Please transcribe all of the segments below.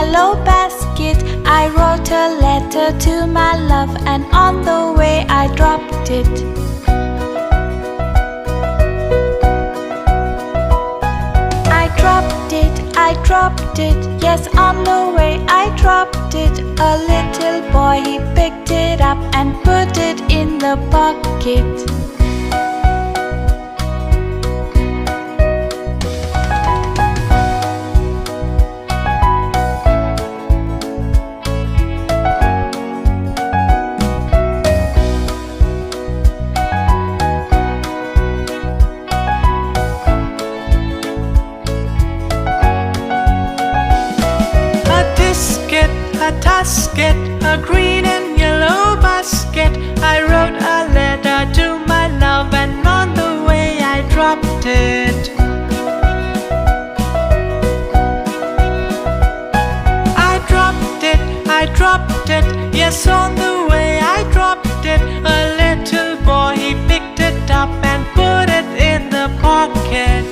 yellow basket, I wrote a letter to my love, and on the way I dropped it. I dropped it, yes, on the way I dropped it. A little boy, he picked it up and put it in the pocket. A-tasket, a green and yellow basket, I wrote a letter to my love, and on the way I dropped it. I dropped it, yes, on the way I dropped it. A little boy, he picked it up and put it in the pocket.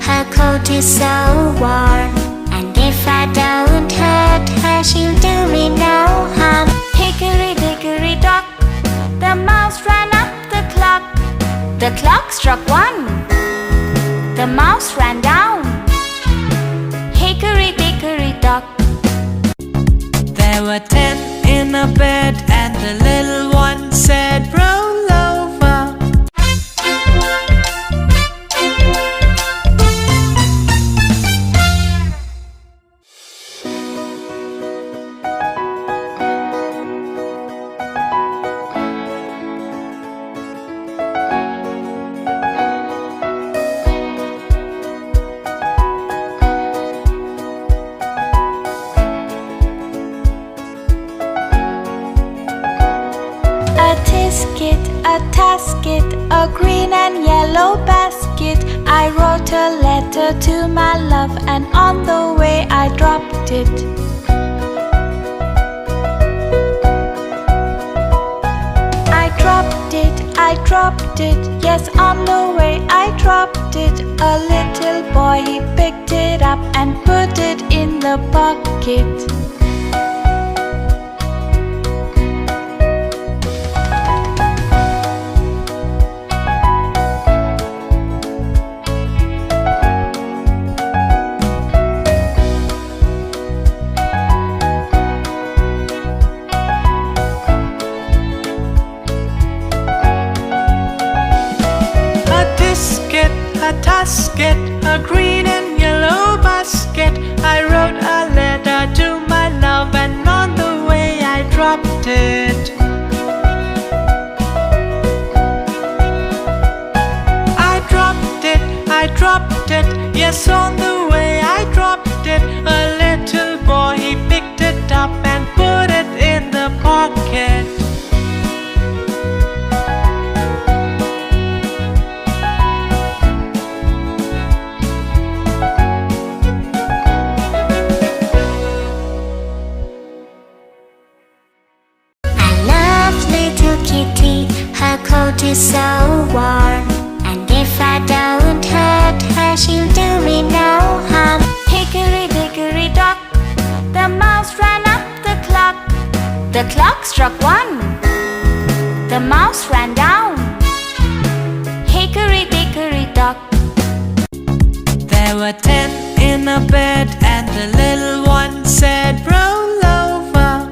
Her coat is so warm, and if I don't hurt her, she'll do me no harm. Hickory dickory dock, the mouse ran up the clock. The clock struck 1, the mouse ran down. Hickory dickory dock. There were 10 in a bed, and the little one said, roll over. A-tasket, a green and yellow basket, I wrote a letter to my love, and on the way I dropped it. I dropped it, yes, on the way I dropped it. A little boy, he picked it up and put it in the pocket. A-tasket, a green and yellow basket, I wrote a letter to my love, and on the way I dropped it. I dropped it, yes, on the way I dropped it. A little boy, he picked it up and put it in the pocket. Her coat is so warm, and if I don't hurt her, she'll do me no harm. Hickory dickory dock, the mouse ran up the clock. The clock struck 1, the mouse ran down. Hickory dickory dock. There were 10 in a bed, and the little one said, roll over.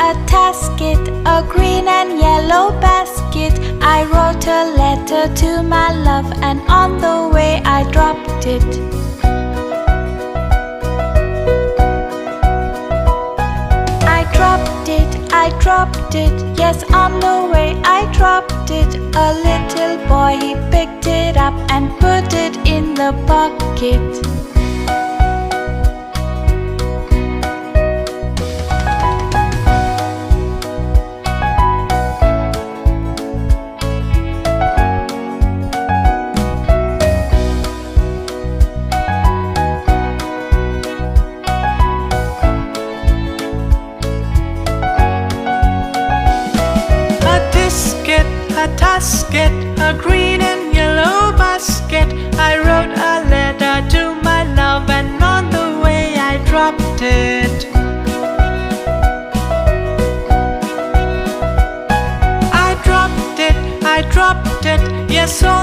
A-tasket, a green and yellow basket, I wrote a letter to my love, and on the way I dropped it. I dropped it. Yes, on the way I dropped it. A little boy, he picked it up and put it in the pocket. A-tisket, a-tasket, a green and yellow basket. I wrote a letter to my love, and on the way I dropped it. I dropped it, yes, on